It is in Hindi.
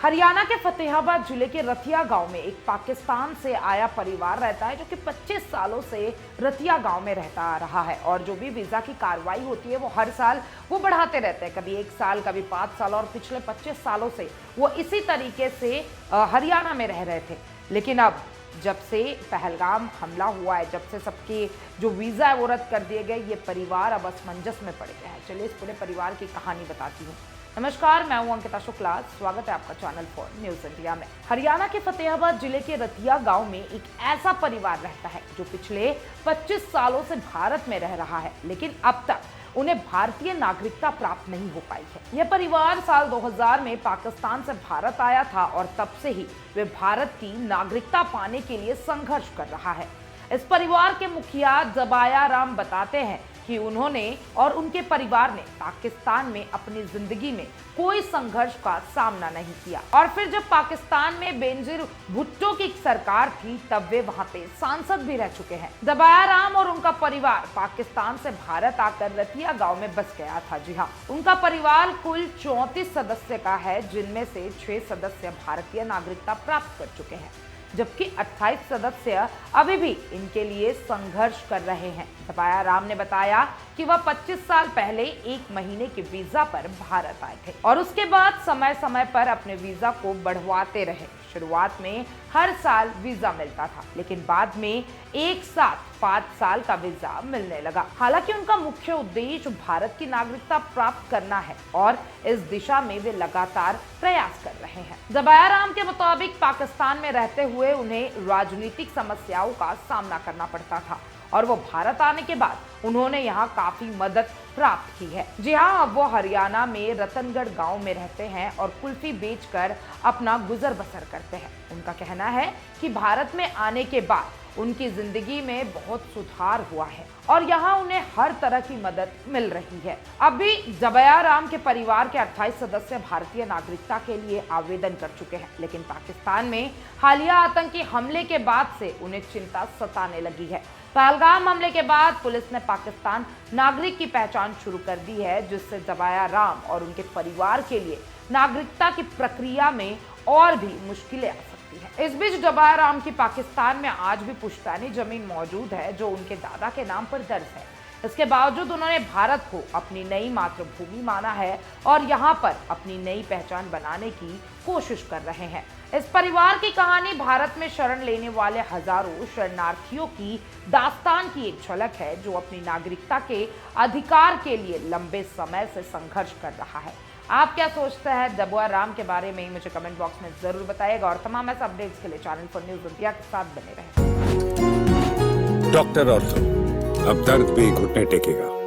हरियाणा के फतेहाबाद जिले के रतिया गांव में एक पाकिस्तान से आया परिवार रहता है जो कि 25 सालों से रतिया गांव में रहता आ रहा है। और जो भी वीजा की कार्रवाई होती है वो हर साल वो बढ़ाते रहते हैं, कभी 1 साल, कभी 5 साल, और पिछले 25 सालों से वो इसी तरीके से हरियाणा में रह रहे थे। लेकिन अब जब से पहलगाम हमला हुआ है, जब से सबके जो वीजा है वो रद्द कर दिए गए, ये परिवार अब असमंजस में पड़ गया है। चलिए इस पूरे परिवार की कहानी बताती हूँ। नमस्कार, मैं हूं अंकिता शुक्ला, स्वागत है आपका चैनल फॉर न्यूज इंडिया में। हरियाणा के फतेहाबाद जिले के रतिया गांव में एक ऐसा परिवार रहता है जो पिछले 25 सालों से भारत में रह रहा है, लेकिन अब तक उन्हें भारतीय नागरिकता प्राप्त नहीं हो पाई है। यह परिवार साल 2000 में पाकिस्तान से भारत आया था और तब से ही वे भारत की नागरिकता पाने के लिए संघर्ष कर रहा है। इस परिवार के मुखिया जबाया राम बताते हैं कि उन्होंने और उनके परिवार ने पाकिस्तान में अपनी जिंदगी में कोई संघर्ष का सामना नहीं किया, और फिर जब पाकिस्तान में बेनजीर भुट्टो की सरकार थी तब वे वहां पे सांसद भी रह चुके हैं। जबाया राम और उनका परिवार पाकिस्तान से भारत आकर रतिया गांव में बस गया था। जी हाँ, उनका परिवार कुल 34 सदस्य का है, जिनमें से 6 सदस्य भारतीय नागरिकता प्राप्त कर चुके हैं, जबकि 28 सदस्य अभी भी इनके लिए संघर्ष कर रहे हैं। जबाया राम ने बताया कि वह 25 साल पहले 1 महीने के वीजा पर भारत आए थे और उसके बाद समय समय पर अपने वीजा को बढ़वाते रहे। शुरुआत में हर साल वीजा मिलता था, लेकिन बाद में एक साथ 5 साल का वीजा मिलने लगा। हालांकि उनका मुख्य उद्देश्य भारत की नागरिकता प्राप्त करना है और इस दिशा में वे लगातार प्रयास कर रहे हैं। जबाया राम के मुताबिक पाकिस्तान में रहते हुए उन्हें राजनीतिक समस्याओं का सामना करना पड़ता था और वो भारत आने के बाद उन्होंने यहाँ काफी मदद प्राप्त की है। जी हाँ, अब वो हरियाणा में रतनगढ़ गांव में रहते हैं और कुल्फी बेचकर अपना गुजर बसर करते हैं। उनका कहना है कि भारत में आने के बाद उनकी जिंदगी में बहुत सुधार हुआ है और यहाँ उन्हें हर तरह की मदद मिल रही है। अभी जबाया राम के परिवार के 28 सदस्य भारतीय नागरिकता के लिए आवेदन कर चुके हैं, लेकिन पाकिस्तान में हालिया आतंकी हमले के बाद से उन्हें चिंता सताने लगी है। पहलगाम हमले के बाद पुलिस ने पाकिस्तान नागरिक की पहचान शुरू कर दी है, जिससे जबाया राम और उनके परिवार के लिए नागरिकता की प्रक्रिया में और भी मुश्किलें आ सकती है। इस बीच जबाया राम की पाकिस्तान में आज भी पुश्तैनी जमीन मौजूद है जो उनके दादा के नाम पर दर्ज है। इसके बावजूद उन्होंने भारत को अपनी नई मातृभूमि माना है और यहाँ पर अपनी नई पहचान बनाने की कोशिश कर रहे हैं। इस परिवार की कहानी भारत में शरण लेने वाले हजारों शरणार्थियों की दास्तान की एक झलक है, जो अपनी नागरिकता के अधिकार के लिए लंबे समय से संघर्ष कर रहा है। आप क्या सोचते हैं जबाया राम के बारे में? मुझे कमेंट बॉक्स में जरूर बताइएगा और तमाम ऐसे अपडेट्स के लिए चैनल फॉर न्यूज इंडिया के साथ बने रहें। डॉक्टर ऑर्थो, अब दर्द भी घुटने टेकेगा।